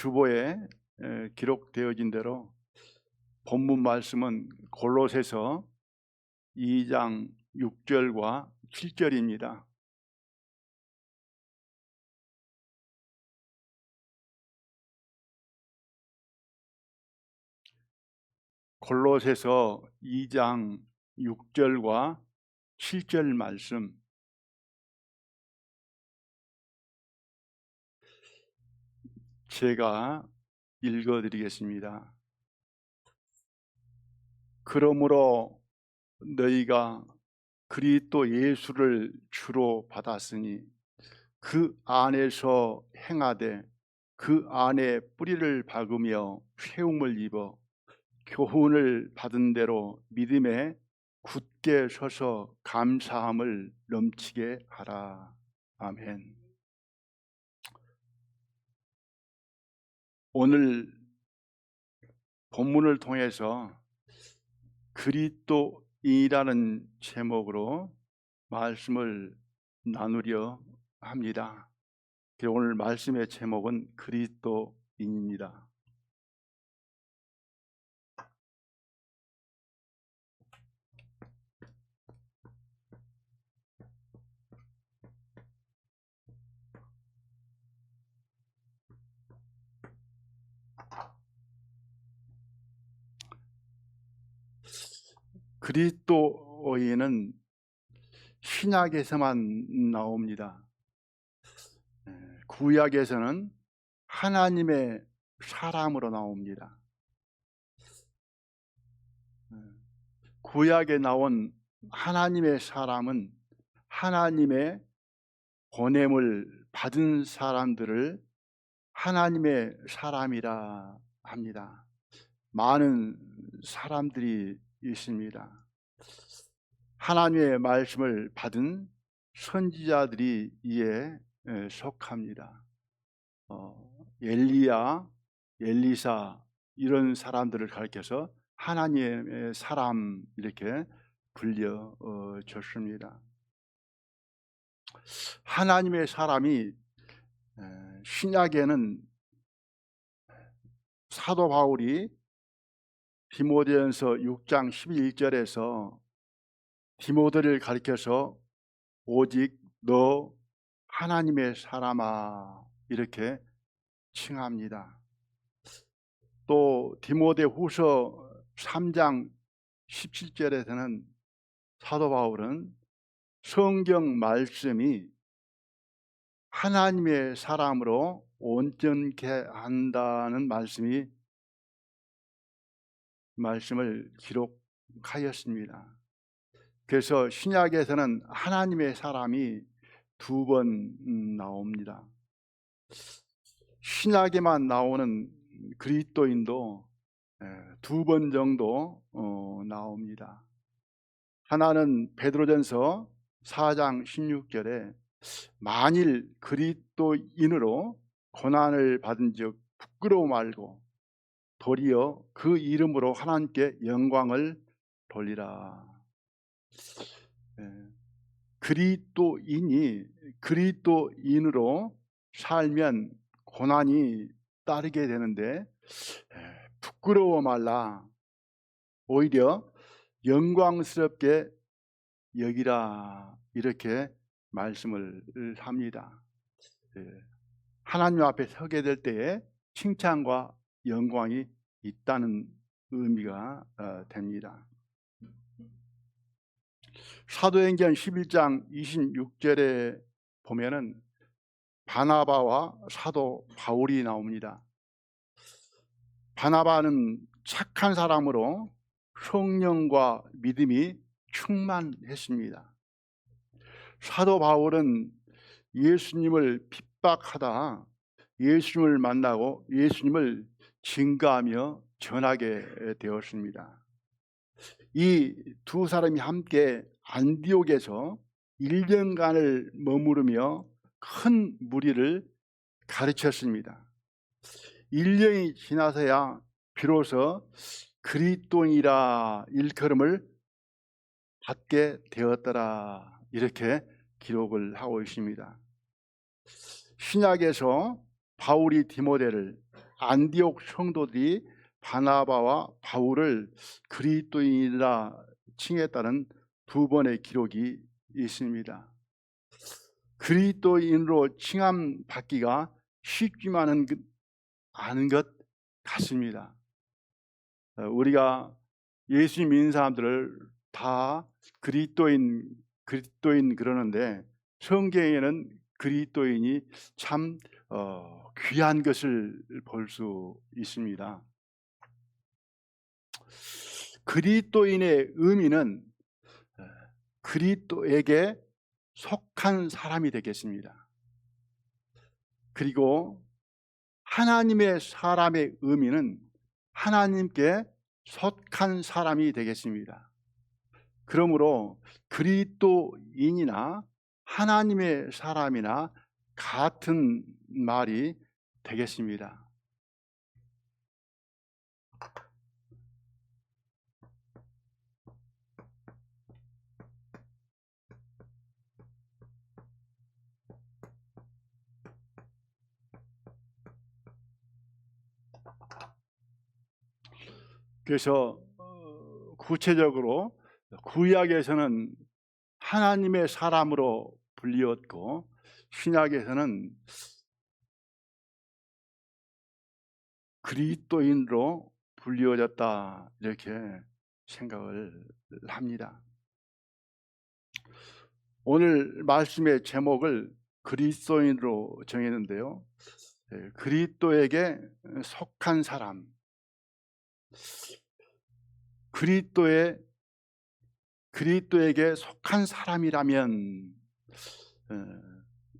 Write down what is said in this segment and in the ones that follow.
주보에 기록되어진 대로 본문 말씀은 골로새서 2장 6절과 7절입니다. 골로새서 2장 6절과 7절 말씀, 제가 읽어드리겠습니다. 그러므로 너희가 그리스도 예수를 주로 받았으니 그 안에서 행하되 그 안에 뿌리를 박으며 세움을 입어 교훈을 받은 대로 믿음에 굳게 서서 감사함을 넘치게 하라. 아멘. 오늘 본문을 통해서 그리스도인이라는 제목으로 말씀을 나누려 합니다. 오늘 말씀의 제목은 그리스도인입니다. 그리스도인은 신약에서만 나옵니다. 구약에서는 하나님의 사람으로 나옵니다. 구약에 나온 하나님의 사람은 하나님의 보냄을 받은 사람들을 하나님의 사람이라 합니다. 많은 사람들이 있습니다. 하나님의 말씀을 받은 선지자들이 이에 속합니다. 엘리야, 엘리사 이런 사람들을 가리켜서 하나님의 사람 이렇게 불려줬습니다. 하나님의 사람이 신약에는 사도 바울이 디모데전서 6장 11절에서 디모데를 가리켜서 오직 너 하나님의 사람아 이렇게 칭합니다. 또 디모데후서 3장 17절에서는 사도 바울은 성경 말씀이 하나님의 사람으로 온전케 한다는 말씀을 기록하였습니다. 그래서 신약에서는 하나님의 사람이 2번 나옵니다. 신약에만 나오는 그리스도인도 2번 정도 나옵니다. 하나는 베드로전서 4장 16절에 만일 그리스도인으로 고난을 받은 즉 부끄러워 말고 도리어 그 이름으로 하나님께 영광을 돌리라. 그리스도인이 그리스도인으로 살면 고난이 따르게 되는데 부끄러워 말라. 오히려 영광스럽게 여기라 이렇게 말씀을 합니다. 하나님 앞에 서게 될 때에 칭찬과 영광이 있다는 의미가 됩니다. 사도행전 11장 26절에 보면은 바나바와 사도 바울이 나옵니다. 바나바는 착한 사람으로 성령과 믿음이 충만했습니다. 사도 바울은 예수님을 핍박하다 예수님을 만나고 예수님을 증거하며 전하게 되었습니다. 이 2 사람이 함께 안디옥에서 1년간을 머무르며 큰 무리를 가르쳤습니다. 1년이 지나서야 비로소 그리스도인이라 일컬음을 받게 되었더라 이렇게 기록을 하고 있습니다. 신약에서 바울이 디모데를 안디옥 성도들이 바나바와 바울을 그리스도인이라 칭했다는 두 번의 기록이 있습니다. 그리스도인으로 칭함받기가 쉽지만은 않은 것 같습니다. 우리가 예수 믿는 사람들을 다 그리스도인 그러는데 성경에는 그리스도인이 참 귀한 것을 볼 수 있습니다. 그리스도인의 의미는 그리스도에게 속한 사람이 되겠습니다. 그리고 하나님의 사람의 의미는 하나님께 속한 사람이 되겠습니다. 그러므로 그리스도인이나 하나님의 사람이나 같은 말이 되겠습니다. 그래서 구체적으로 구약에서는 하나님의 사람으로 불리었고 신약에서는 그리스도인으로 불리어졌다 이렇게 생각을 합니다. 오늘 말씀의 제목을 그리스도인으로 정했는데요. 그리스도에게 속한 사람, 그리스도에게 속한 사람이라면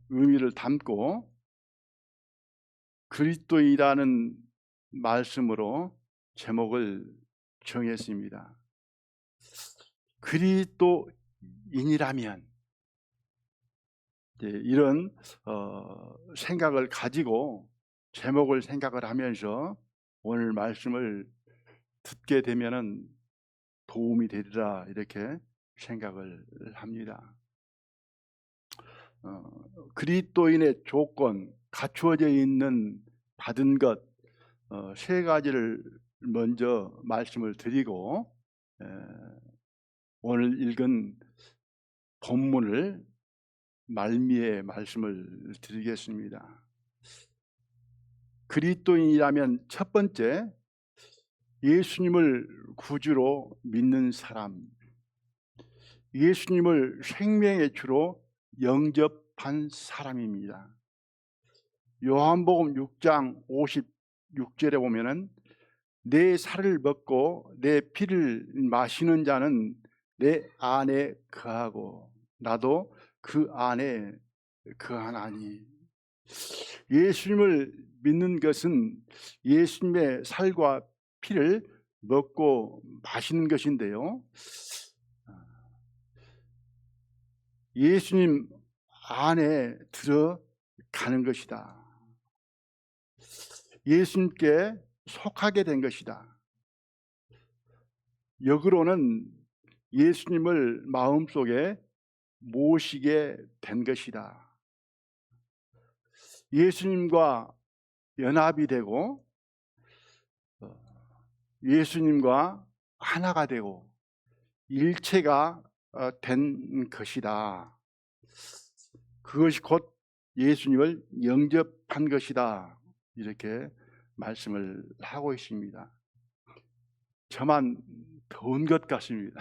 의미를 담고 그리스도이라는 말씀으로 제목을 정했습니다. 그리스도인이라면 이런 생각을 가지고 제목을 생각을 하면서 오늘 말씀을 듣게 되면은 도움이 되리라 이렇게 생각을 합니다. 그리스도인의 조건, 갖추어져 있는 받은 것 세 가지를 먼저 말씀을 드리고 오늘 읽은 본문을 말미에 말씀을 드리겠습니다. 그리스도인이라면 첫 번째, 예수님을 구주로 믿는 사람, 예수님을 생명의 주로 영접한 사람입니다. 요한복음 6장 56절에 보면은 내 살을 먹고 내 피를 마시는 자는 내 안에 거하고 나도 그 안에 거하나니. 예수님을 믿는 것은 예수님의 살과 피를 먹고 마시는 것인데요. 예수님 안에 들어가는 것이다. 예수님께 속하게 된 것이다. 역으로는 예수님을 마음속에 모시게 된 것이다. 예수님과 연합이 되고 예수님과 하나가 되고 일체가 된 것이다. 그것이 곧 예수님을 영접한 것이다. 이렇게 말씀을 하고 있습니다. 저만 더운 것 같습니다.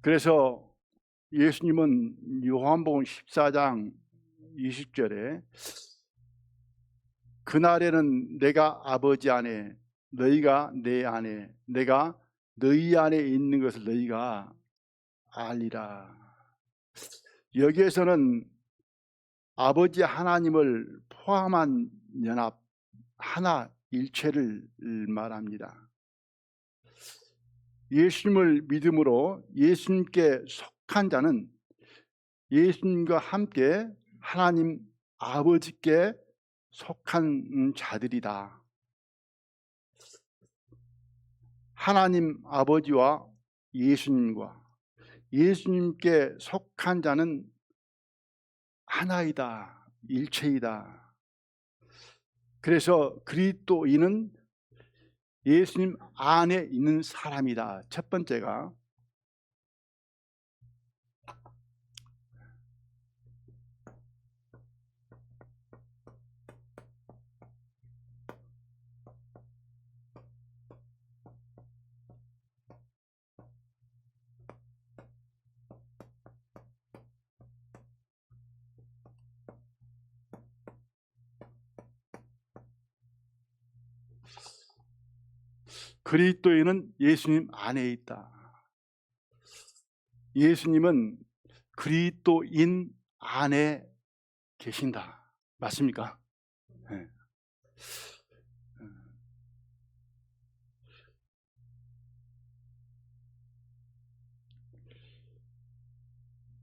그래서 예수님은 요한복음 14장 20절에 그날에는 내가 아버지 안에 너희가 내 안에 내가 너희 안에 있는 것을 너희가 알리라. 여기에서는 아버지 하나님을 포함한 연합 하나 일체를 말합니다. 예수님을 믿음으로 예수님께 속한 자는 예수님과 함께 하나님 아버지께 속한 자들이다. 하나님 아버지와 예수님과 예수님께 속한 자는 하나이다. 일체이다. 그래서 그리스도인은 예수님 안에 있는 사람이다. 첫 번째가 그리스도인은 예수님 안에 있다. 예수님은 그리스도인 안에 계신다. 맞습니까? 네.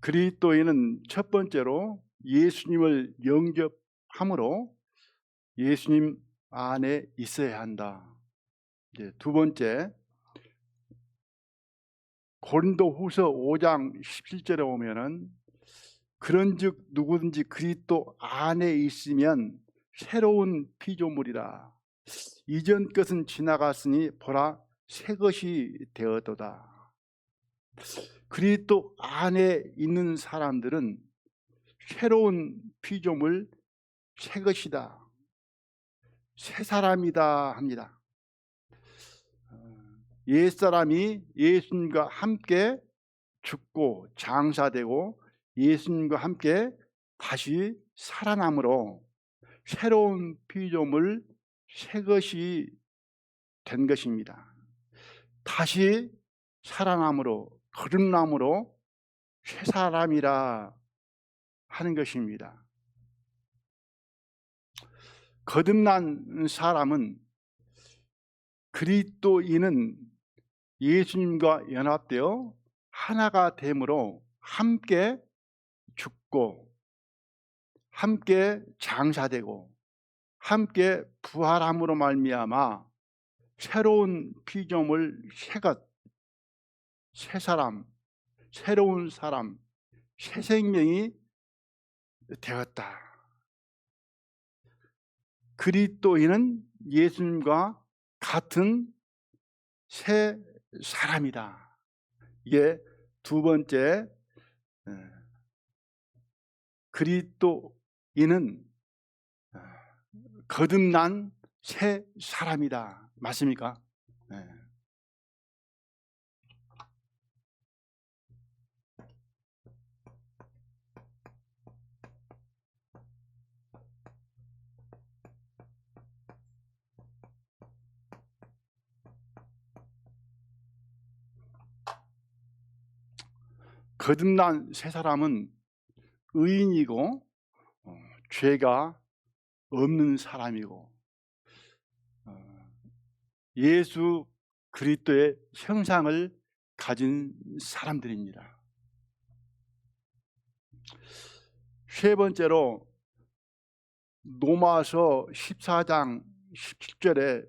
그리스도인은 첫 번째로 예수님을 영접함으로 예수님 안에 있어야 한다. 이제 두 번째, 고린도후서 5장 17절에 보면은 그런즉 누구든지 그리스도 안에 있으면 새로운 피조물이라. 이전 것은 지나갔으니 보라 새 것이 되었도다. 그리스도 안에 있는 사람들은 새로운 피조물, 새 것이다, 새 사람이다 합니다. 옛사람이 예수님과 함께 죽고 장사되고 예수님과 함께 다시 살아남으로 새로운 피조물, 새 것이 된 것입니다. 다시 살아남으로, 거듭남으로 새 사람이라 하는 것입니다. 거듭난 사람은, 그리스도인은 예수님과 연합되어 하나가 됨으로 함께 죽고 함께 장사되고 함께 부활함으로 말미암아 새로운 피조물, 새 것, 새 사람, 새로운 사람, 새 생명이 되었다. 그리스도인은 예수님과 같은 새 사람이다. 이게 두 번째, 그리스도인은 거듭난 새 사람이다. 맞습니까? 네. 거듭난 새 사람은 의인이고 죄가 없는 사람이고 예수 그리스도의 형상을 가진 사람들입니다. 세 번째로 로마서 14장 17절에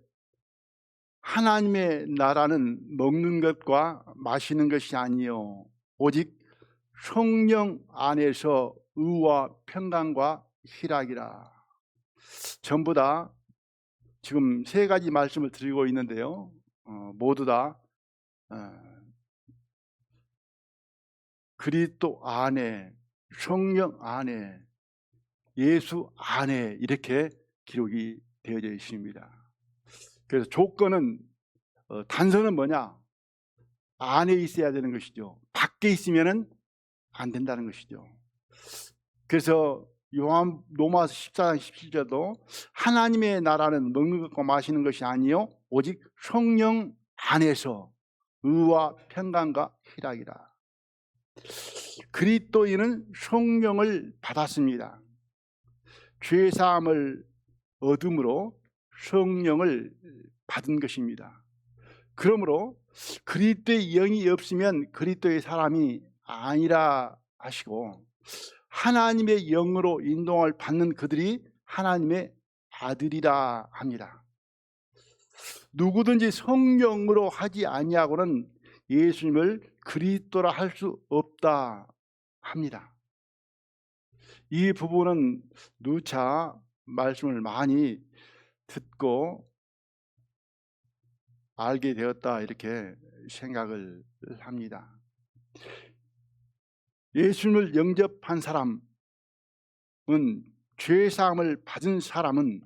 하나님의 나라는 먹는 것과 마시는 것이 아니요 오직 성령 안에서 의와 평강과 희락이라. 전부 다 지금 세 가지 말씀을 드리고 있는데요, 모두 다 그리스도 안에, 성령 안에, 예수 안에 이렇게 기록이 되어져 있습니다. 그래서 조건은, 단서는 뭐냐? 안에 있어야 되는 것이죠. 밖에 있으면은 안 된다는 것이죠. 그래서 로마서 14장 17절도 하나님의 나라는 먹는 것과 마시는 것이 아니요 오직 성령 안에서 의와 평강과 희락이라. 그리스도인은 성령을 받았습니다. 죄사함을 얻음으로 성령을 받은 것입니다. 그러므로 그리스도의 영이 없으면 그리스도의 사람이 아니라 하시고, 하나님의 영으로 인도함을 받는 그들이 하나님의 아들이라 합니다. 누구든지 성령으로 하지 아니하고는 예수님을 그리스도라 할 수 없다 합니다. 이 부분은 누차 말씀을 많이 듣고 알게 되었다 이렇게 생각을 합니다. 예수님을 영접한 사람은, 죄사함을 받은 사람은,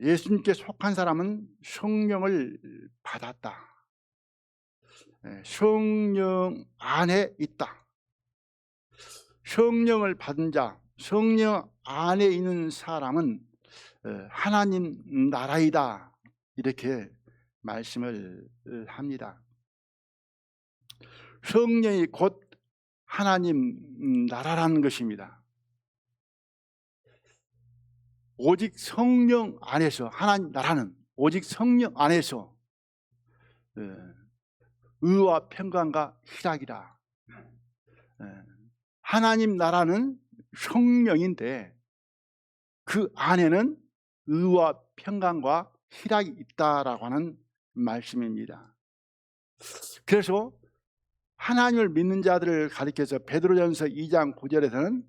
예수님께 속한 사람은 성령을 받았다. 성령 안에 있다. 성령을 받은 자, 성령 안에 있는 사람은 하나님 나라이다 이렇게 말씀을 합니다. 성령이 곧 하나님 나라라는 것입니다. 오직 성령 안에서, 하나님 나라는 오직 성령 안에서 의와 평강과 희락이라. 하나님 나라는 성령인데 그 안에는 의와 평강과 희락이 있다라고 하는 말씀입니다. 그래서 하나님을 믿는 자들을 가리켜서 베드로전서 2장 9절에서는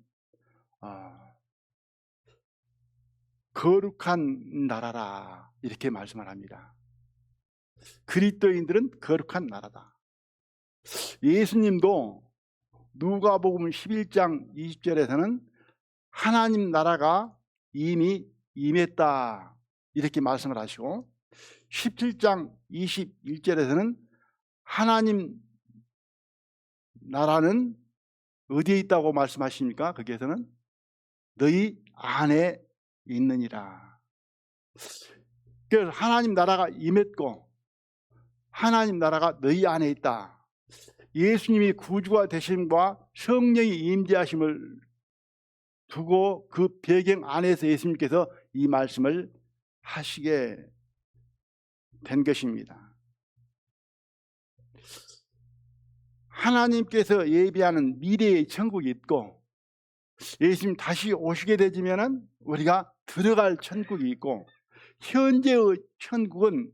거룩한 나라라 이렇게 말씀을 합니다. 그리스도인들은 거룩한 나라다. 예수님도 누가복음 11장 20절에서는 하나님 나라가 이미 임했다 이렇게 말씀을 하시고, 17장 21절에서는 하나님 나라는 어디에 있다고 말씀하십니까? 거기에서는 너희 안에 있느니라. 그래서 하나님 나라가 임했고 하나님 나라가 너희 안에 있다. 예수님이 구주가 되심과 성령이 임재하심을 두고 그 배경 안에서 예수님께서 이 말씀을 하시게 된 것입니다. 하나님께서 예비하는 미래의 천국이 있고, 예수님 다시 오시게 되지면은 우리가 들어갈 천국이 있고, 현재의 천국은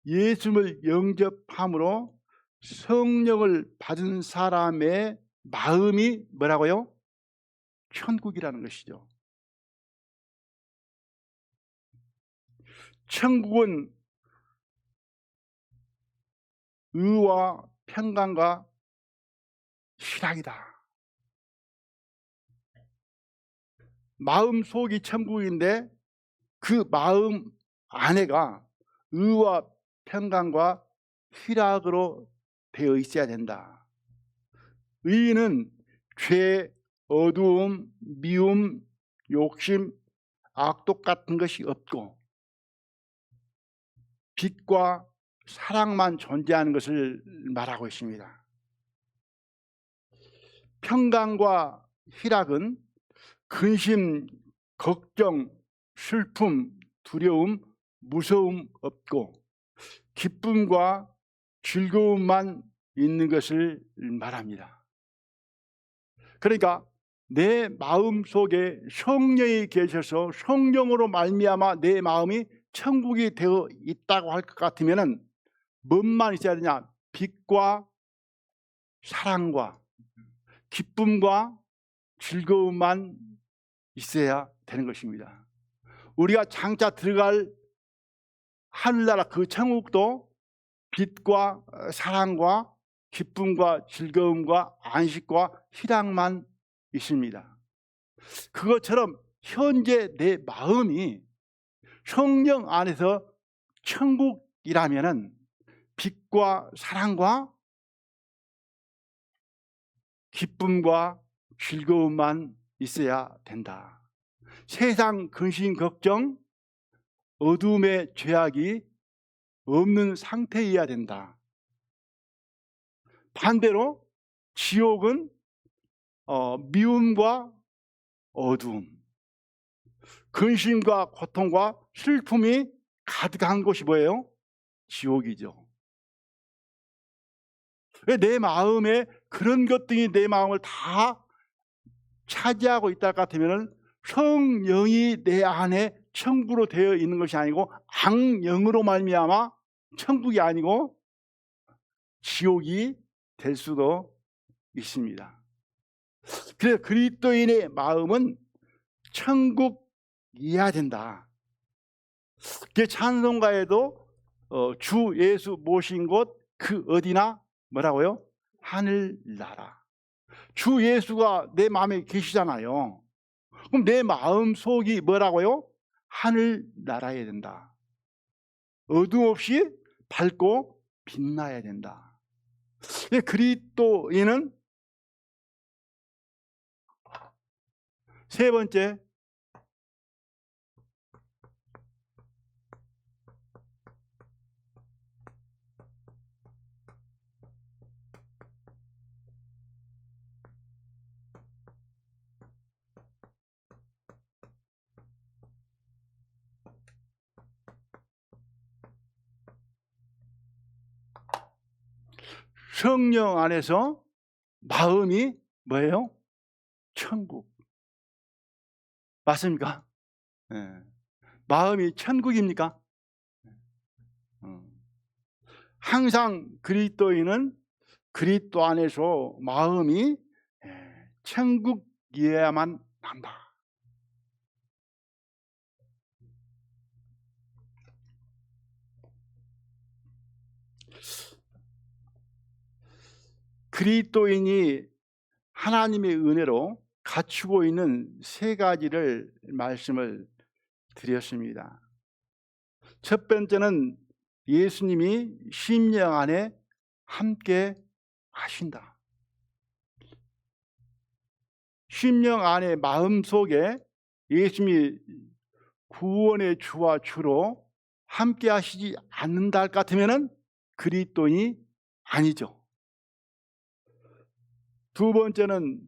예수님을 영접함으로 성령을 받은 사람의 마음이 뭐라고요? 천국이라는 것이죠. 천국은 의와 평강과 희락이다. 마음속이 천국인데 그 마음 안에가 의와 평강과 희락으로 되어 있어야 된다. 의는 죄, 어두움, 미움, 욕심, 악독 같은 것이 없고 빛과 사랑만 존재하는 것을 말하고 있습니다. 평강과 희락은 근심, 걱정, 슬픔, 두려움, 무서움 없고 기쁨과 즐거움만 있는 것을 말합니다. 그러니까 내 마음속에 성령이 계셔서 성령으로 말미암아 내 마음이 천국이 되어 있다고 할 것 같으면 뭔만 있어야 되냐? 빛과 사랑과 기쁨과 즐거움만 있어야 되는 것입니다. 우리가 장차 들어갈 하늘나라 그 천국도 빛과 사랑과 기쁨과 즐거움과 안식과 희락만 있습니다. 그것처럼 현재 내 마음이 성령 안에서 천국이라면은 빛과 사랑과 기쁨과 즐거움만 있어야 된다. 세상 근심 걱정, 어둠의 죄악이 없는 상태여야 된다. 반대로 지옥은 미움과 어두움, 근심과 고통과 슬픔이 가득한 곳이 뭐예요? 지옥이죠. 왜 내 마음에 그런 것들이 내 마음을 다 차지하고 있다 같으면 성령이 내 안에 천국으로 되어 있는 것이 아니고 악령으로 말미암아 천국이 아니고 지옥이 될 수도 있습니다. 그래서 그리스도인의 마음은 천국이어야 된다. 그 찬송가에도 주 예수 모신 곳 그 어디나 뭐라고요? 하늘나라. 주 예수가 내 마음에 계시잖아요. 그럼 내 마음속이 뭐라고요? 하늘나라여야 된다. 어둠 없이 밝고 빛나야 된다. 그리스도인은 세 번째, 성령 안에서 마음이 뭐예요? 천국. 맞습니까? 네. 마음이 천국입니까? 항상 그리스도인은 그리스도 안에서 마음이 천국이어야만 한다. 그리스도인이 하나님의 은혜로 갖추고 있는 세 가지를 말씀을 드렸습니다. 첫 번째는 예수님이 심령 안에 함께 하신다. 심령 안에 마음속에 예수님이 구원의 주와 주로 함께 하시지 않는다 할 것 같으면 그리스도인이 아니죠. 두 번째는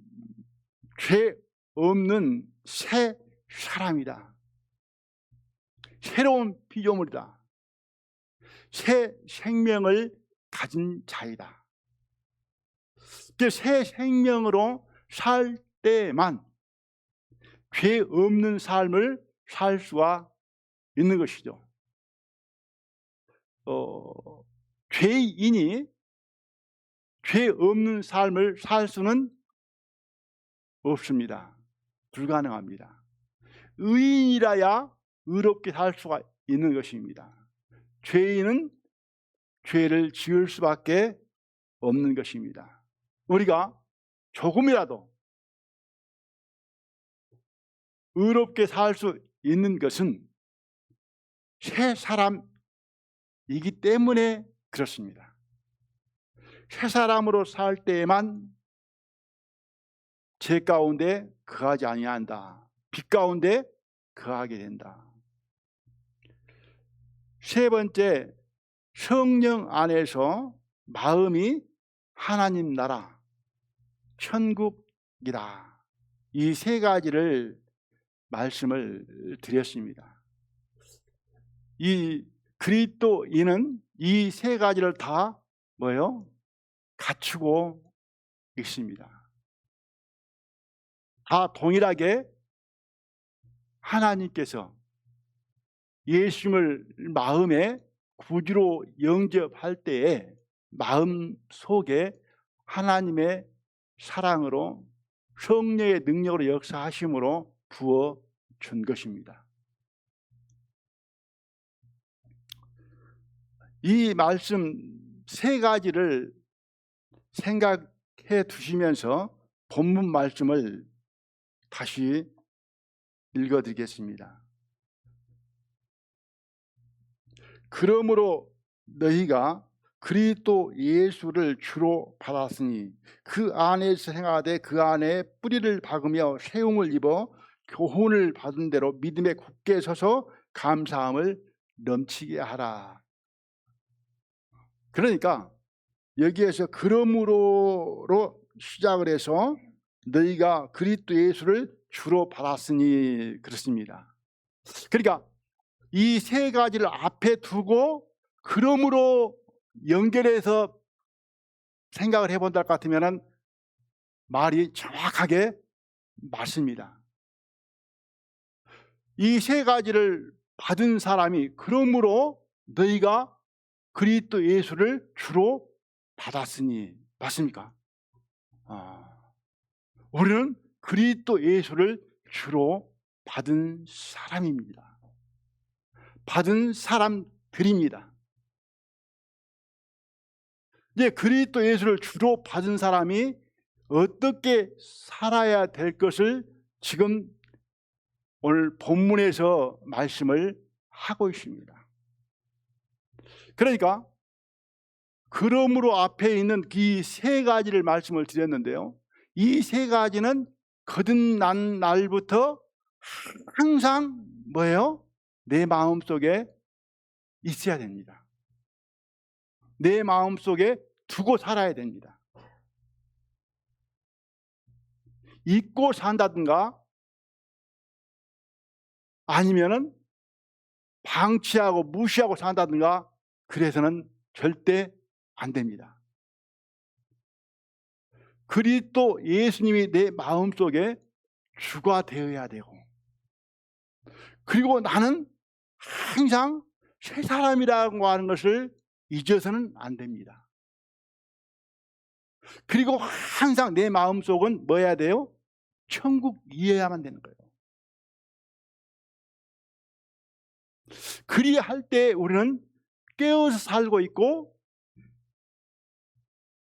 죄 없는 새 사람이다. 새로운 피조물이다. 새 생명을 가진 자이다. 새 생명으로 살 때만 죄 없는 삶을 살 수가 있는 것이죠. 죄인이 죄 없는 삶을 살 수는 없습니다. 불가능합니다. 의인이라야 의롭게 살 수가 있는 것입니다. 죄인은 죄를 지을 수밖에 없는 것입니다. 우리가 조금이라도 의롭게 살 수 있는 것은 새 사람이기 때문에 그렇습니다. 새 사람으로 살 때에만 죄 가운데 거하지 아니한다. 빛 가운데 거하게 된다. 세 번째, 성령 안에서 마음이 하나님 나라, 천국이다. 이 세 가지를 말씀을 드렸습니다. 이 그리스도인은 이 세 가지를 다 뭐요? 갖추고 있습니다. 다 동일하게 하나님께서 예수님을 마음에 구주로 영접할 때에 마음 속에 하나님의 사랑으로 성령의 능력으로 역사하심으로 부어준 것입니다. 이 말씀 세 가지를 생각해 두시면서 본문 말씀을 다시 읽어드리겠습니다. 그러므로 너희가 그리스도 예수를 주로 받았으니 그 안에서 행하되 그 안에 뿌리를 박으며 세움을 입어 교훈을 받은 대로 믿음에 굳게 서서 감사함을 넘치게 하라. 그러니까 여기에서 그러므로로 시작을 해서 너희가 그리스도 예수를 주로 받았으니 그렇습니다. 그러니까 이 세 가지를 앞에 두고 그러므로 연결해서 생각을 해본다 것 같으면 말이 정확하게 맞습니다. 이 세 가지를 받은 사람이 그러므로 너희가 그리스도 예수를 주로 받았으니, 맞습니까? 우리는 그리스도 예수를 주로 받은 사람입니다. 받은 사람들입니다. 이제 그리스도 예수를 주로 받은 사람이 어떻게 살아야 될 것을 지금 오늘 본문에서 말씀을 하고 있습니다. 그러니까 그러므로 앞에 있는 이 세 가지를 말씀을 드렸는데요, 이 세 가지는 거듭난 날부터 항상 뭐예요? 내 마음속에 있어야 됩니다. 내 마음속에 두고 살아야 됩니다. 잊고 산다든가 아니면은 방치하고 무시하고 산다든가 그래서는 절대 안 됩니다. 그리스도 예수님이 내 마음속에 주가 되어야 되고, 그리고 나는 항상 새 사람이라고 하는 것을 잊어서는 안 됩니다. 그리고 항상 내 마음속은 뭐 해야 돼요? 천국이어야만 되는 거예요. 그리할 때 우리는 깨어서 살고 있고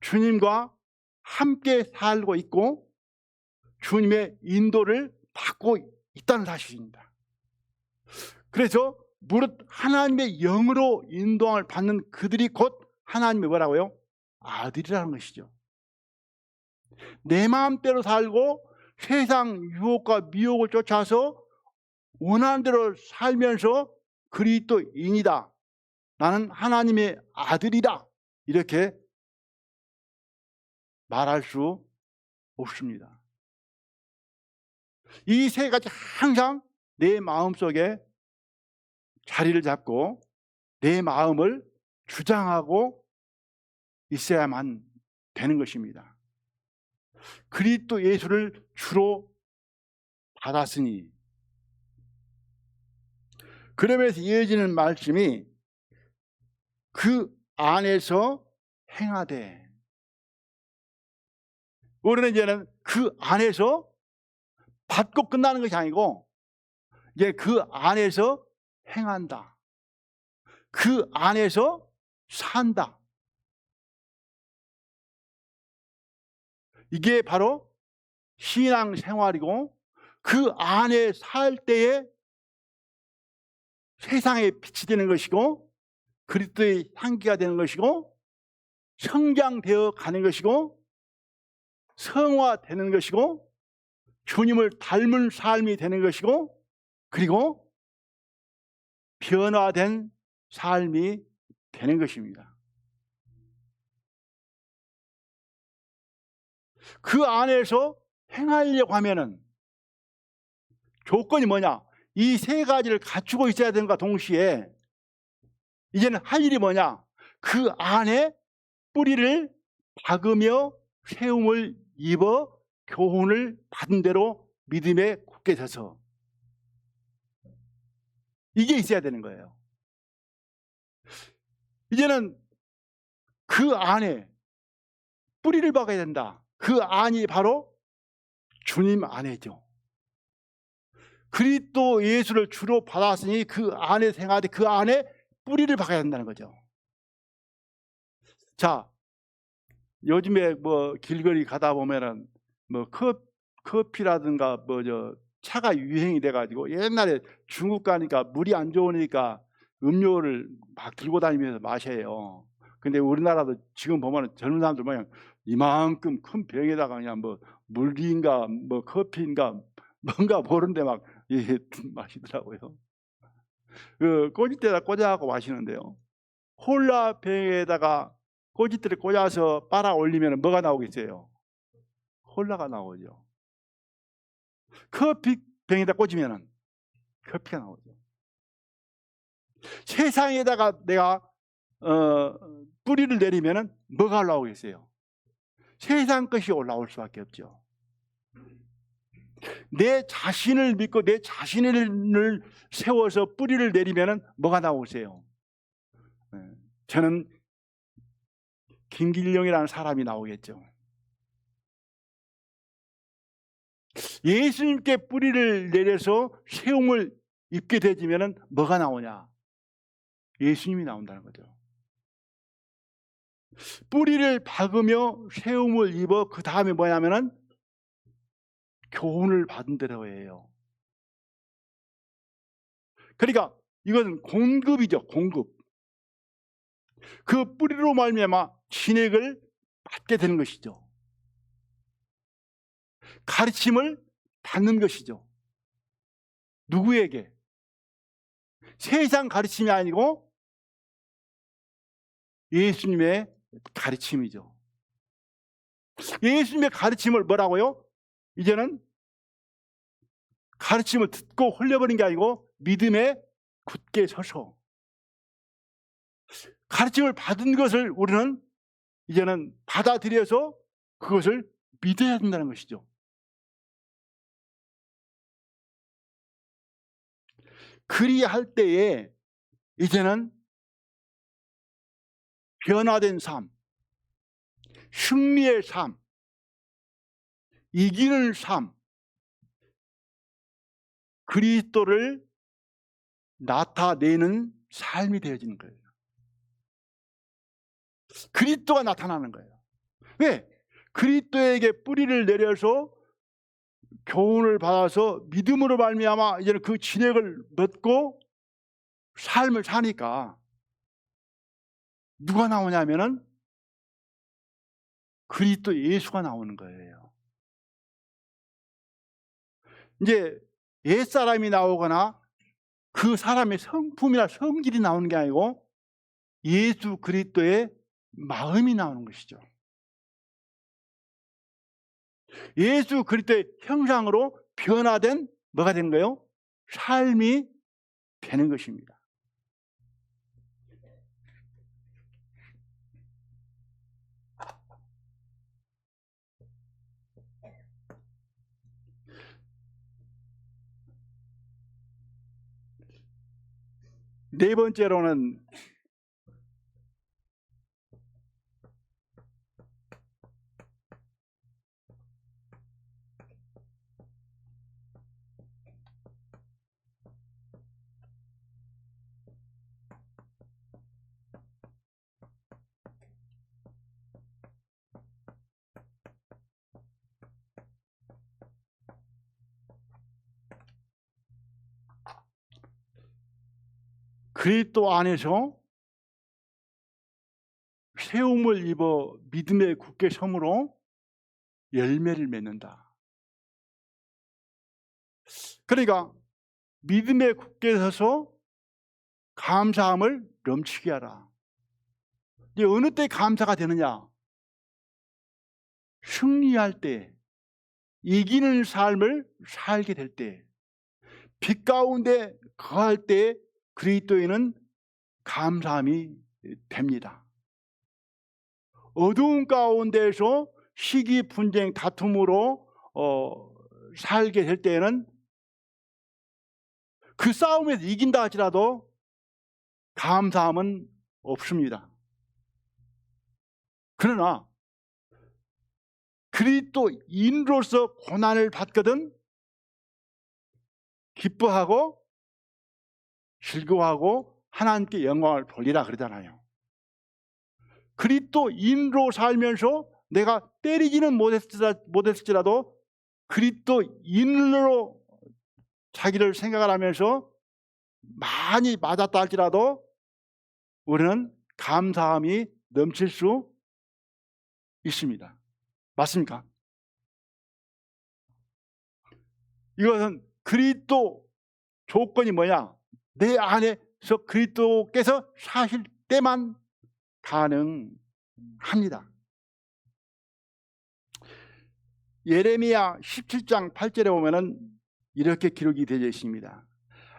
주님과 함께 살고 있고 주님의 인도를 받고 있다는 사실입니다. 그래서 무릇 하나님의 영으로 인도함을 받는 그들이 곧 하나님의 뭐라고요? 아들이라는 것이죠. 내 마음대로 살고 세상 유혹과 미혹을 쫓아서 원하는 대로 살면서 그리스도인이다, 나는 하나님의 아들이다, 이렇게 말할 수 없습니다. 이 세 가지 항상 내 마음속에 자리를 잡고 내 마음을 주장하고 있어야만 되는 것입니다. 그리스도 예수를 주로 받았으니, 그러면서 이어지는 말씀이 그 안에서 행하되, 우리는 이제는 그 안에서 받고 끝나는 것이 아니고 이제 그 안에서 행한다, 그 안에서 산다. 이게 바로 신앙생활이고, 그 안에 살 때에 세상에 빛이 되는 것이고 그리스도의 향기가 되는 것이고 성장되어 가는 것이고 성화되는 것이고 주님을 닮은 삶이 되는 것이고 그리고 변화된 삶이 되는 것입니다. 그 안에서 행하려고 하면은 조건이 뭐냐? 이 세 가지를 갖추고 있어야 되는 것과 동시에 이제는 할 일이 뭐냐? 그 안에 뿌리를 박으며 세움을 입어 교훈을 받은 대로 믿음에 굳게 서서, 이게 있어야 되는 거예요. 이제는 그 안에 뿌리를 박아야 된다. 그 안이 바로 주님 안에죠. 그리스도 예수를 주로 받았으니 그 안에 생활에 그 안에 뿌리를 박아야 된다는 거죠. 자, 요즘에 뭐 길거리 가다 보면은 뭐 커피라든가 뭐 차가 유행이 돼가지고, 옛날에 중국 가니까 물이 안 좋으니까 음료를 막 들고 다니면서 마셔요. 근데 우리나라도 지금 보면 젊은 사람들 모양 이만큼 큰 병에다가 그냥 뭐 물인가 뭐 커피인가 뭔가 모르는데 막 마시더라고요. 그 꼬집대에다 꽂아갖고 마시는데요, 콜라 병에다가 꼬집대를 꽂아서 빨아 올리면 뭐가 나오겠어요? 콜라가 나오죠. 커피 병에다 꽂으면 커피가 나오죠. 세상에다가 내가 뿌리를 내리면 뭐가 올라오겠어요? 세상 것이 올라올 수밖에 없죠. 내 자신을 믿고 내 자신을 세워서 뿌리를 내리면 뭐가 나오세요? 저는 김길령이라는 사람이 나오겠죠. 예수님께 뿌리를 내려서 세움을 입게 되지면 뭐가 나오냐? 예수님이 나온다는 거죠. 뿌리를 박으며 세움을 입어 그 다음에 뭐냐면은 교훈을 받은 대로 해요. 그러니까 이것은 공급이죠. 공급. 그 뿌리로 말미암아 진액을 받게 되는 것이죠. 가르침을 받는 것이죠. 누구에게? 세상 가르침이 아니고 예수님의 가르침이죠. 예수님의 가르침을 뭐라고요? 이제는 가르침을 듣고 흘려버린 게 아니고 믿음에 굳게 서서 가르침을 받은 것을 우리는 이제는 받아들여서 그것을 믿어야 된다는 것이죠. 그리할 때에 이제는 변화된 삶, 승리의 삶, 이기는 삶, 그리스도를 나타내는 삶이 되어지는 거예요. 그리스도가 나타나는 거예요. 왜? 그리스도에게 뿌리를 내려서 교훈을 받아서 믿음으로 말미암아 이제는 그 진액을 얻고 삶을 사니까 누가 나오냐면은 그리스도 예수가 나오는 거예요. 이제 옛사람이 나오거나 그 사람의 성품이나 성질이 나오는 게 아니고 예수 그리스도의 마음이 나오는 것이죠. 예수 그리스도의 형상으로 변화된 뭐가 된 거예요? 삶이 되는 것입니다. 네 번째로는 그리스도 안에서 세움을 입어 믿음에 굳게 섬으로 열매를 맺는다. 그러니까 믿음에 굳게 서서 감사함을 넘치게 하라. 이제 어느 때 감사가 되느냐? 승리할 때, 이기는 삶을 살게 될 때, 빛 가운데 거할 때 그리스도인은 감사함이 됩니다. 어두운 가운데서 시기, 분쟁, 다툼으로 살게 될 때에는 그 싸움에서 이긴다 할지라도 감사함은 없습니다. 그러나 그리스도인으로서 고난을 받거든 기뻐하고 즐거워하고 하나님께 영광을 돌리라 그러잖아요. 그리스도인으로 살면서 내가 때리지는 못했을지라도 그리스도인으로 자기를 생각을 하면서 많이 맞았다 할지라도 우리는 감사함이 넘칠 수 있습니다. 맞습니까? 이것은 그리스도 조건이 뭐냐? 내 안에서 그리스도께서 사실 때만 가능합니다. 예레미야 17장 8절에 보면은 이렇게 기록이 되어 있습니다.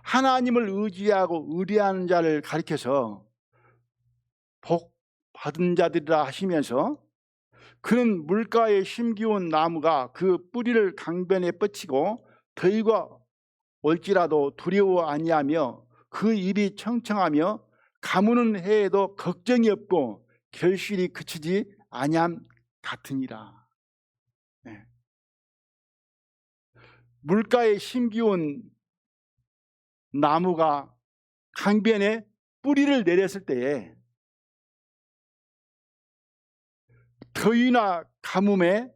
하나님을 의지하고 의뢰하는 자를 가리켜서 복 받은 자들이라 하시면서 그는 물가에 심기운 나무가 그 뿌리를 강변에 뻗치고 더위가 올지라도 두려워 아니하며 그 입이 청청하며 가무는 해에도 걱정이 없고 결실이 그치지 아니함 같으니라. 네. 물가에 심기운 나무가 강변에 뿌리를 내렸을 때에 더위나 가뭄에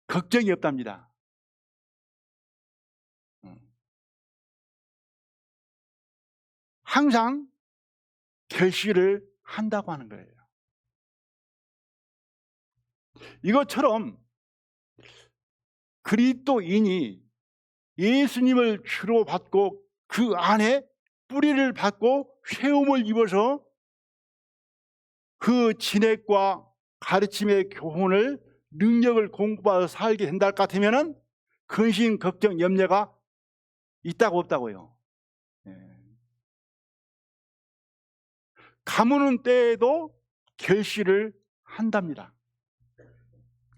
걱정이 없답니다. 항상 결실을 한다고 하는 거예요. 이것처럼 그리스도인이 예수님을 주로 받고 그 안에 뿌리를 받고 세움을 입어서 그 진액과 가르침의 교훈을 능력을 공부받아 살게 된다 할 것 같으면 근심, 걱정, 염려가 있다고 없다고요. 가무는 때에도 결실을 한답니다.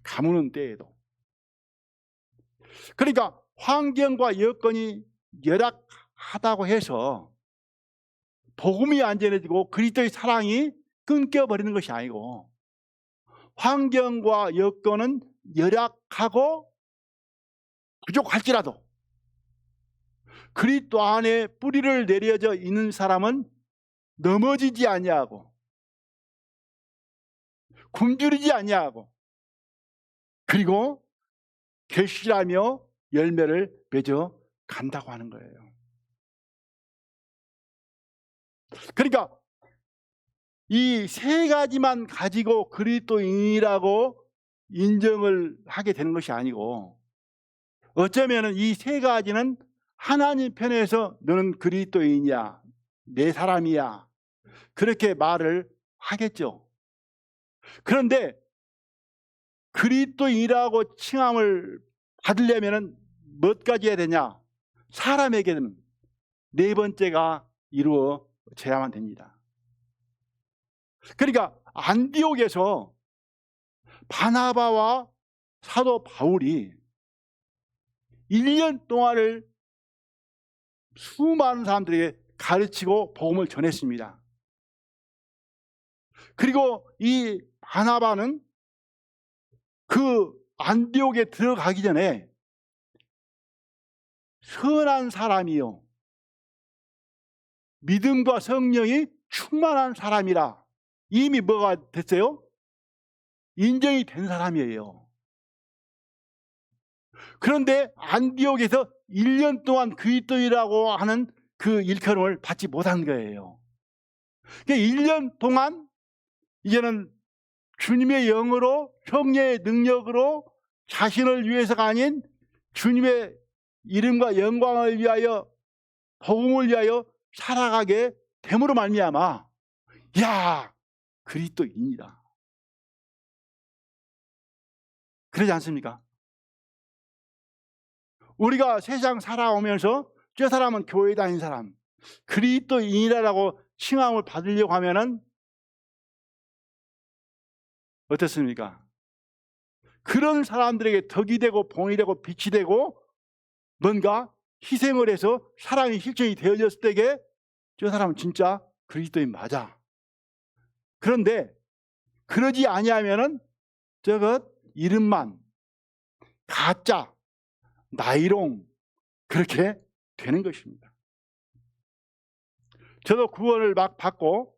가무는 때에도. 그러니까 환경과 여건이 열악하다고 해서 복음이 안전해지고 그리스도의 사랑이 끊겨버리는 것이 아니고, 환경과 여건은 열악하고 부족할지라도 그리스도 안에 뿌리를 내려져 있는 사람은 넘어지지 아니하고 굶주리지 아니하고 그리고 결실하며 열매를 맺어 간다고 하는 거예요. 그러니까 이 세 가지만 가지고 그리스도인이라고 인정을 하게 되는 것이 아니고, 어쩌면 이 세 가지는 하나님 편에서 너는 그리스도인이야, 내 사람이야, 그렇게 말을 하겠죠. 그런데 그리스도인이라고 칭함을 받으려면 뭐까지 해야 되냐? 사람에게는 네 번째가 이루어져야만 됩니다. 그러니까 안디옥에서 바나바와 사도 바울이 1년 동안을 수많은 사람들에게 가르치고 복음을 전했습니다. 그리고 이 바나바는 그 안디옥에 들어가기 전에 선한 사람이요, 믿음과 성령이 충만한 사람이라 이미 뭐가 됐어요? 인정이 된 사람이에요. 그런데 안디옥에서 1년 동안 그리스도인이라고 하는 그 일컬음을 받지 못한 거예요. 그러니까 1년 동안 이제는 주님의 영으로, 성령의 능력으로 자신을 위해서가 아닌 주님의 이름과 영광을 위하여, 복음을 위하여 살아가게 됨으로 말미암아, 야, 그리스도인이다, 그러지 않습니까? 우리가 세상 살아오면서 저 사람은 교회 다닌 사람, 그리스도인이라고 칭함을 받으려고 하면은 어떻습니까? 그런 사람들에게 덕이 되고 본이 되고 빛이 되고 뭔가 희생을 해서 사랑이 실천이 되어졌을 때에 저 사람은 진짜 그리스도인 맞아. 그런데 그러지 아니하면은 저것 이름만 가짜, 나이롱, 그렇게 되는 것입니다. 저도 구원을 막 받고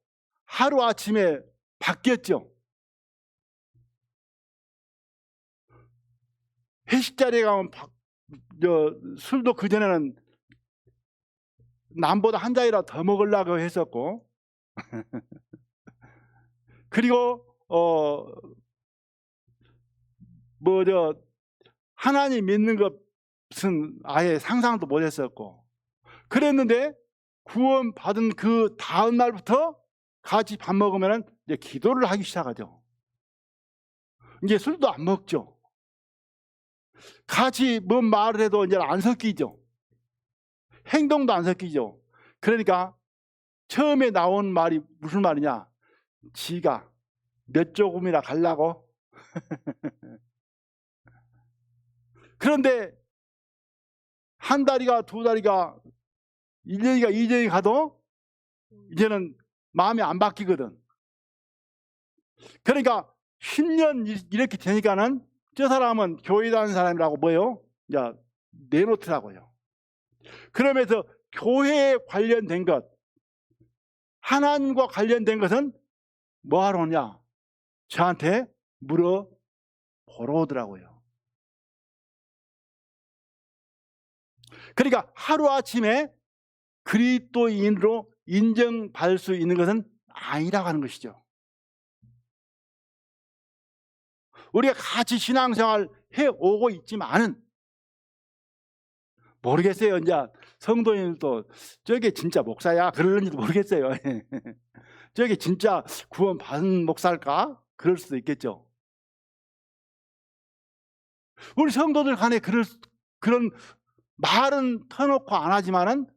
하루아침에 바뀌었죠. 회식 자리에 가면 술도 그전에는 남보다 한 잔이라도 더 먹으려고 했었고 그리고 하나님 믿는 것은 아예 상상도 못했었고, 그랬는데 구원 받은 그 다음 날부터 같이 밥 먹으면 이제 기도를 하기 시작하죠. 이제 술도 안 먹죠. 같이 뭔 말을 해도 이제 안 섞이죠. 행동도 안 섞이죠. 그러니까 처음에 나온 말이 무슨 말이냐? 지가 몇 조금이나 가려고. 그런데 한 달이가 두 달이가 1년이가 2년이 가도 이제는 마음이 안 바뀌거든. 그러니까 10년 이렇게 되니까는 저 사람은 교회 다니는 사람이라고 뭐요? 이제 내놓더라고요. 그러면서 교회에 관련된 것, 하나님과 관련된 것은 뭐하러 오냐? 저한테 물어보러 오더라고요. 그러니까 하루아침에 그리스도인으로 인정받을 수 있는 것은 아니라고 하는 것이죠. 우리가 같이 신앙생활 해오고 있지만은 모르겠어요. 이제 성도님들도 저게 진짜 목사야 그러는지도 모르겠어요. 저게 진짜 구원 받은 목사일까? 그럴 수도 있겠죠. 우리 성도들 간에 그런 말은 터놓고 안 하지만은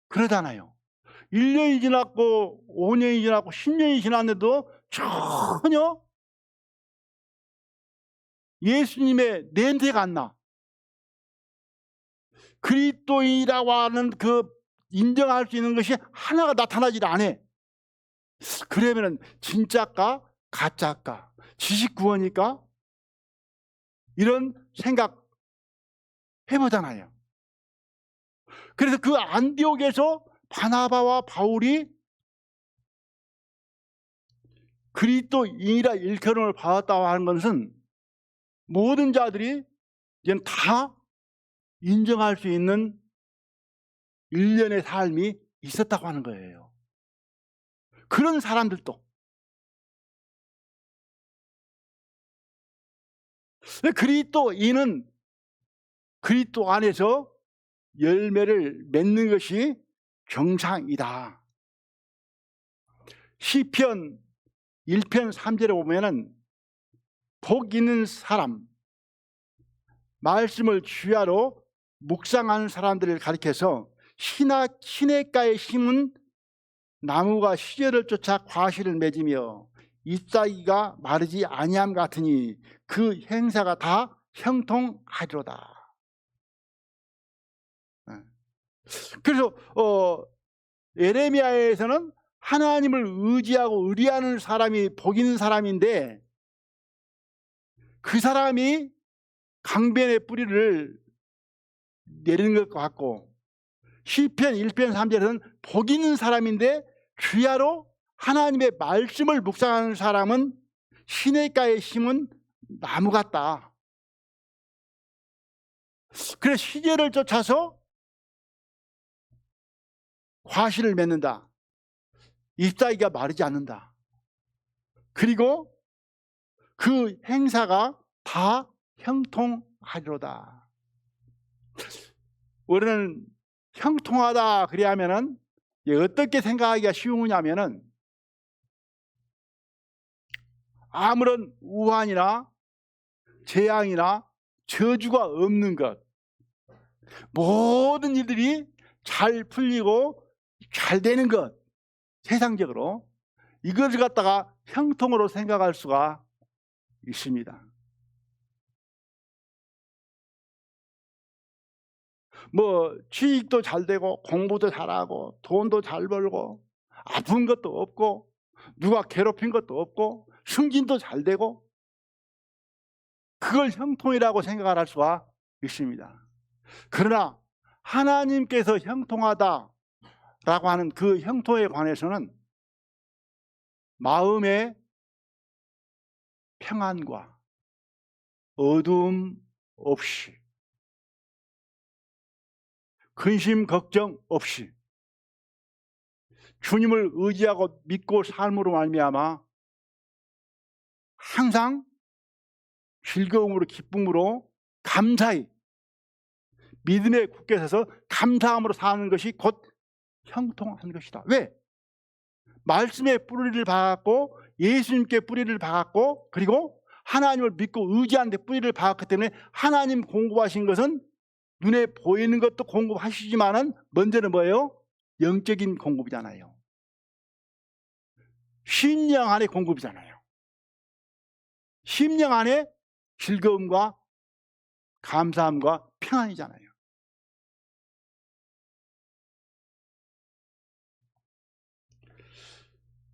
그러잖아요. 1년이 지났고 5년이 지났고 10년이 지났는데도 전혀 예수님의 냄새가 안 나. 그리스도인이라고 하는 그 인정할 수 있는 것이 하나가 나타나질 않아. 그러면은 진짜일까? 가짜일까? 지식 구원일까? 이런 생각 해보잖아요. 그래서 그 안디옥에서 바나바와 바울이 그리스도인이라 일컬음을 받았다고 하는 것은 모든 자들이 이제는 다 인정할 수 있는 일련의 삶이 있었다고 하는 거예요. 그런 사람들도. 그리스도인은 그리스도 안에서 열매를 맺는 것이 정상이다. 시편 1편 3절에 보면은 복 있는 사람, 말씀을 주야로 묵상하는 사람들을 가리켜서 시냇가에 심은 나무가 시절을 쫓아 과실을 맺으며 잎사귀가 마르지 아니함 같으니 그 행사가 다 형통하리로다. 그래서 예레미야에서는 하나님을 의지하고 의리하는 사람이 복 있는 사람인데 그 사람이 강변의 뿌리를 내리는 것 같고 시편 1편 3절에는 복 있는 사람인데 주야로 하나님의 말씀을 묵상하는 사람은 시냇가에 심은 나무 같다. 그래서 시절을 쫓아서 과실을 맺는다. 잎사귀가 마르지 않는다. 그리고 그 행사가 다 형통하리로다. 우리는 형통하다 그래야면은 어떻게 생각하기가 쉬우냐면은 아무런 우환이나 재앙이나 저주가 없는 것, 모든 일들이 잘 풀리고 잘 되는 것, 세상적으로 이것을 갖다가 형통으로 생각할 수가 있습니다. 뭐 취직도 잘 되고 공부도 잘하고 돈도 잘 벌고 아픈 것도 없고 누가 괴롭힌 것도 없고 승진도 잘 되고 그걸 형통이라고 생각을 할 수가 있습니다. 그러나 하나님께서 형통하다라고 하는 그 형통에 관해서는 마음의 평안과 어두움 없이 근심 걱정 없이 주님을 의지하고 믿고 삶으로 말미암아 항상 즐거움으로 기쁨으로 감사히 믿음에 굳게 서서 감사함으로 사는 것이 곧 형통한 것이다. 왜? 말씀의 뿌리를 박았고 예수님께 뿌리를 박았고 그리고 하나님을 믿고 의지하는 데 뿌리를 박았기 때문에 하나님 공급하신 것은 눈에 보이는 것도 공급하시지만은 먼저는 뭐예요? 영적인 공급이잖아요. 심령 안의 공급이잖아요. 심령 안에 즐거움과 감사함과 평안이잖아요.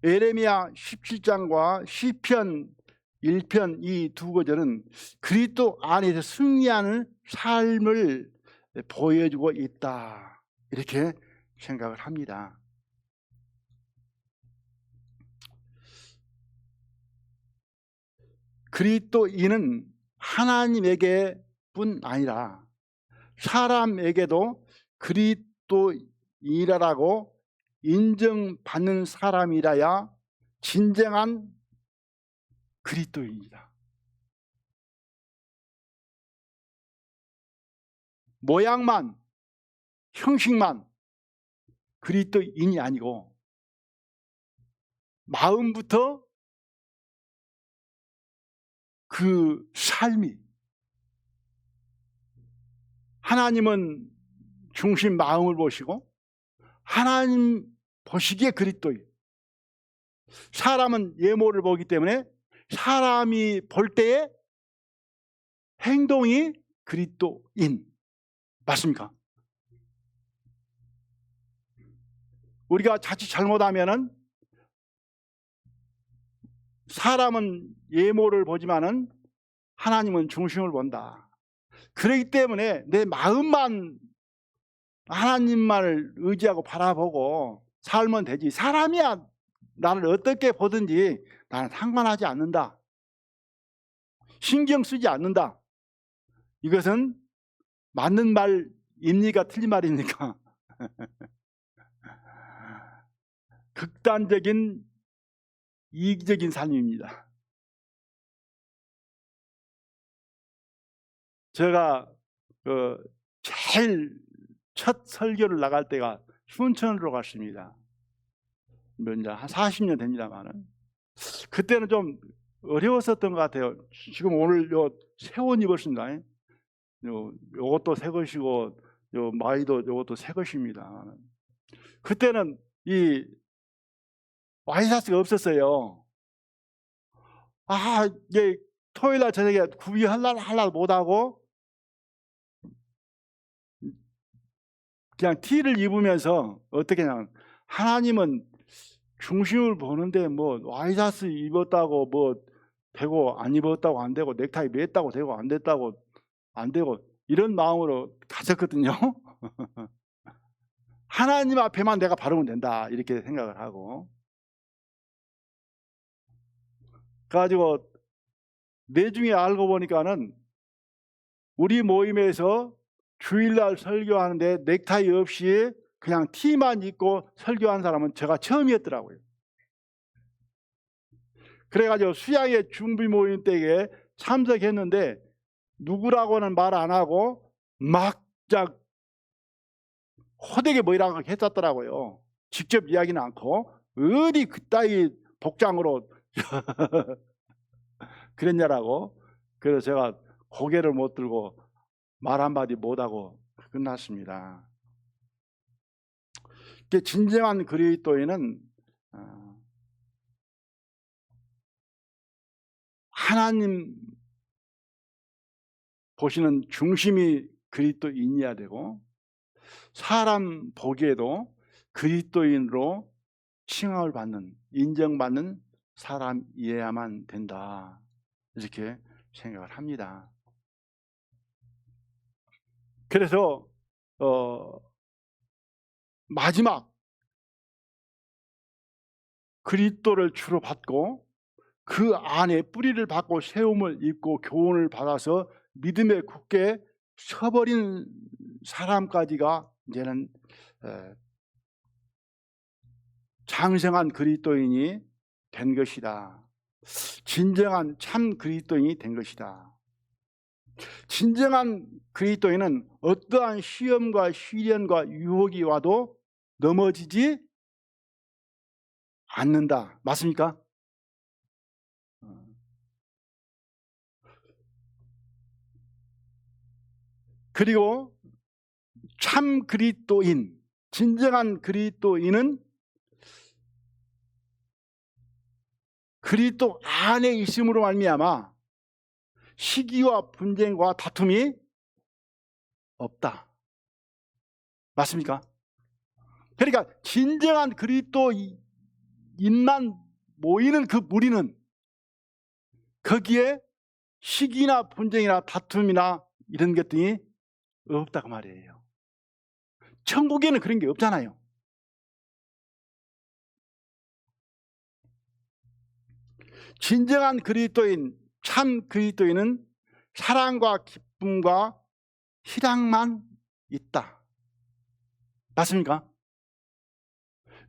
에레미야 17장과 시편 1편 이 두 구절은 그리스도 안에서 승리하는 삶을 보여주고 있다, 이렇게 생각을 합니다. 그리스도인은 하나님에게 뿐 아니라 사람에게도 그리스도인이라고 인정받는 사람이라야 진정한 그리스도인이다. 모양만, 형식만 그리스도인이 아니고 마음부터 그 삶이, 하나님은 중심 마음을 보시고 하나님 보시기에 그리스도인, 사람은 예모를 보기 때문에 사람이 볼 때의 행동이 그리스도인, 맞습니까? 우리가 자칫 잘못하면은 사람은 예모를 보지만은 하나님은 중심을 본다. 그렇기 때문에 내 마음만 하나님만을 의지하고 바라보고 살면 되지, 사람이야 나를 어떻게 보든지 나는 상관하지 않는다, 신경 쓰지 않는다. 이것은 맞는 말입니까, 틀린 말입니까? 극단적인 이기적인 삶입니다. 제가 제일 첫 설교를 나갈 때가 순천으로 갔습니다. 이제 한 40년 됩니다만은 그때는 좀 어려웠었던 것 같아요. 지금 오늘 새 옷 입었습니다. 요것도 새 것이고 요 마이도 요것도 새 것입니다. 그때는 이 와이셔츠가 없었어요. 이게 토요일날 저녁에 구비하려고 못하고 그냥 티를 입으면서 어떻게 하냐면, 하나님은 중심을 보는데 뭐 와이셔츠 입었다고 뭐 되고 안 입었다고 안 되고 넥타이 맸다고 되고 안 됐다고 안 되고 이런 마음으로 갔었거든요. 하나님 앞에만 내가 바르면 된다, 이렇게 생각을 하고 가지고 내중에 알고 보니까는 우리 모임에서 주일날 설교하는데 넥타이 없이 그냥 티만 입고 설교한 사람은 제가 처음이었더라고요. 그래가지고 수양의 준비 모임 때에 참석했는데 누구라고는 말 안 하고 막 호되게 뭐라고 했었더라고요. 직접 이야기는 않고 어디 그따위 복장으로 그랬냐라고. 그래서 제가 고개를 못 들고 말 한마디 못하고 끝났습니다. 진정한 그리스도인은 하나님 보시는 중심이 그리스도인이어야 되고 사람 보기에도 그리스도인으로 칭함을 받는, 인정받는 사람이어야만 된다, 이렇게 생각을 합니다. 그래서 마지막 그리스도를 주로 받고 그 안에 뿌리를 받고 세움을 입고 교훈을 받아서 믿음에 굳게 서버린 사람까지가 이제는 장성한 그리스도인이 된 것이다. 진정한 참 그리스도인이 된 것이다. 진정한 그리스도인은 어떠한 시험과 시련과 유혹이 와도 넘어지지 않는다. 맞습니까? 그리고 참 그리스도인, 진정한 그리스도인은 그리스도 안에 있음으로 말미암아 시기와 분쟁과 다툼이 없다. 맞습니까? 그러니까 진정한 그리스도인은 그리스도인만 모이는 그 무리는 거기에 시기나 분쟁이나 다툼이나 이런 것들이 없다고 말이에요. 천국에는 그런 게 없잖아요. 진정한 그리스도인, 참 그리스도인은 사랑과 기쁨과 희락만 있다. 맞습니까?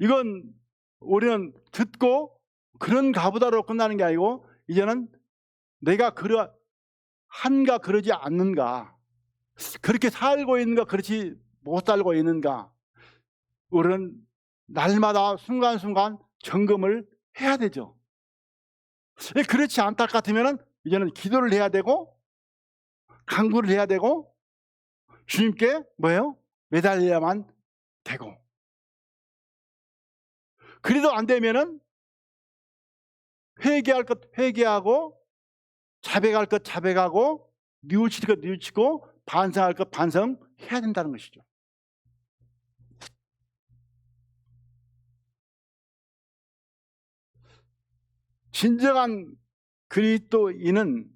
이건 우리는 듣고 그런가 보다로 끝나는 게 아니고 이제는 내가 한가 그러지 않는가, 그렇게 살고 있는가 그렇지 못 살고 있는가, 우리는 날마다 순간순간 점검을 해야 되죠. 그렇지 않다 같으면 이제는 기도를 해야 되고 간구를 해야 되고 주님께 뭐예요? 매달려야만 되고, 그래도 안 되면은 회개할 것 회개하고 자백할 것 자백하고 뉘우칠 것 뉘우치고 반성할 것 반성해야 된다는 것이죠. 진정한 그리스도인은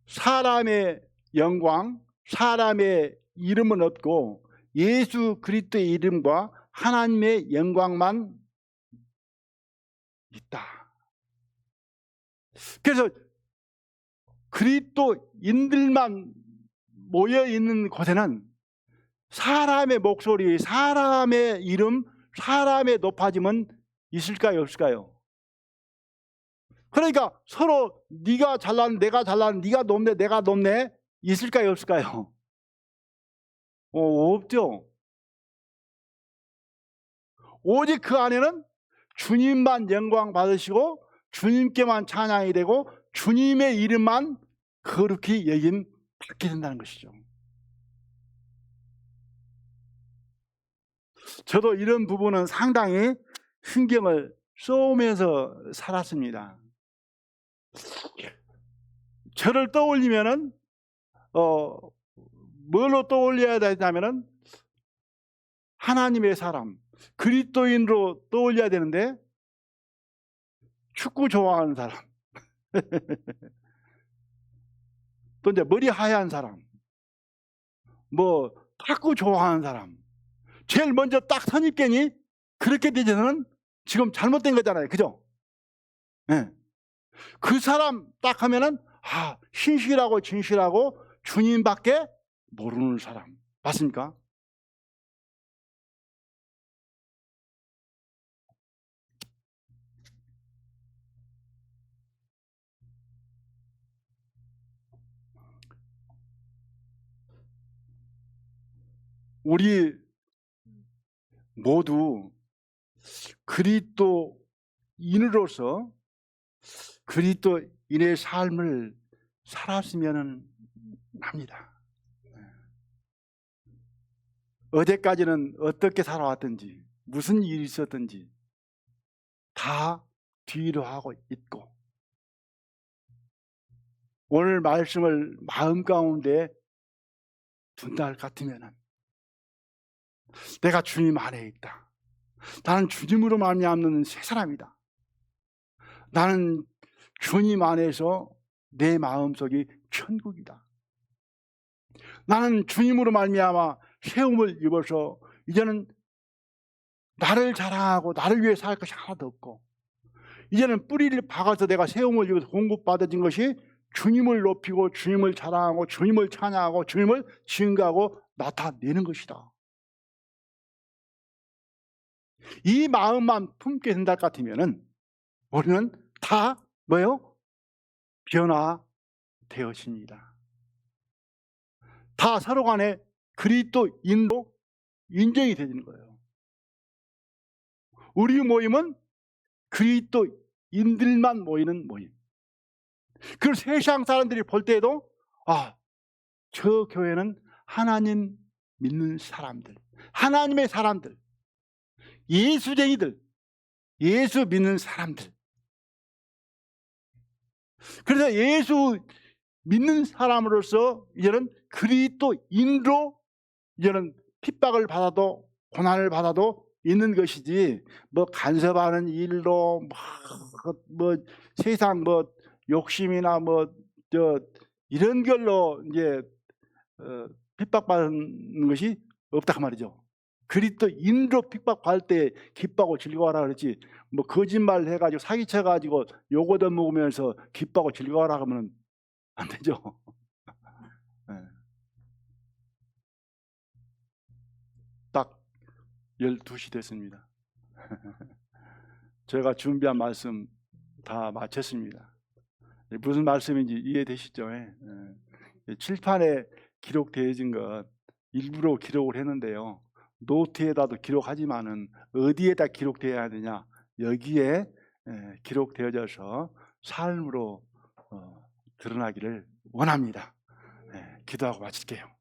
사람의 영광, 사람의 이름은 없고 예수 그리스도의 이름과 하나님의 영광만 있다. 그래서 그리스도인들만 모여 있는 곳에는 사람의 목소리, 사람의 이름, 사람의 높아짐은 있을까요, 없을까요? 그러니까 서로 네가 잘난 내가 잘난, 네가 높네 내가 높네 있을까요, 없을까요? 없죠. 오직 그 안에는 주님만 영광 받으시고 주님께만 찬양이 되고 주님의 이름만 거룩히 여김 받게 된다는 것이죠. 저도 이런 부분은 상당히 신경을 쏘면서 살았습니다. 저를 떠올리면은 뭘로 떠올려야 되냐면은 하나님의 사람, 그리스도인으로 떠올려야 되는데 축구 좋아하는 사람, 또 이제 머리 하얀 사람, 뭐 탁구 좋아하는 사람, 제일 먼저 딱 선입견이 그렇게 되면은 지금 잘못된 거잖아요, 그죠? 네. 그 사람 딱 하면은 신실하고 진실하고 주님밖에 모르는 사람, 맞습니까? 우리 모두 그리스도인으로서 그리스도인의 삶을 살았으면 합니다. 어제까지는 어떻게 살아왔든지 무슨 일이 있었든지 다 뒤로 하고 있고 오늘 말씀을 마음 가운데 둔다 같으면 내가 주님 안에 있다. 나는 주님으로 말미암는 새 사람이다. 나는 주님 안에서 내 마음속이 천국이다. 나는 주님으로 말미암아 세움을 입어서 이제는 나를 자랑하고 나를 위해 살 것이 하나도 없고 이제는 뿌리를 박아서 내가 세움을 입어서 공급받아진 것이 주님을 높이고 주님을 자랑하고 주님을 찬양하고 주님을 증거하고 나타내는 것이다. 이 마음만 품게 된다 같으면은 우리는 다 뭐예요? 변화되었습니다. 다 서로 간에 그리스도인도 인정이 되는 거예요. 우리 모임은 그리스도인들만 모이는 모임. 그 세상 사람들이 볼 때에도 저 교회는 하나님 믿는 사람들, 하나님의 사람들, 예수쟁이들, 예수 믿는 사람들. 그래서 예수 믿는 사람으로서 이제는 그리스도인으로 이제는 핍박을 받아도 고난을 받아도 있는 것이지 뭐 간섭하는 일로 뭐 세상 뭐 욕심이나 뭐 이런 걸로 이제 핍박받는 것이 없다 그 말이죠. 그리스도인으로 핍박받을 때 기뻐하고 즐거워하라 그랬지 뭐 거짓말 해가지고 사기쳐가지고 욕 얻어먹으면서 기뻐하고 즐거워하라 하면 안 되죠. 네. 딱 12시 됐습니다. 제가 준비한 말씀 다 마쳤습니다. 무슨 말씀인지 이해되시죠? 칠판에 기록되어진 것 일부러 기록을 했는데요. 노트에다도 기록하지만은 어디에다 기록되어야 되냐? 여기에 기록되어져서 삶으로 드러나기를 원합니다. 기도하고 마칠게요.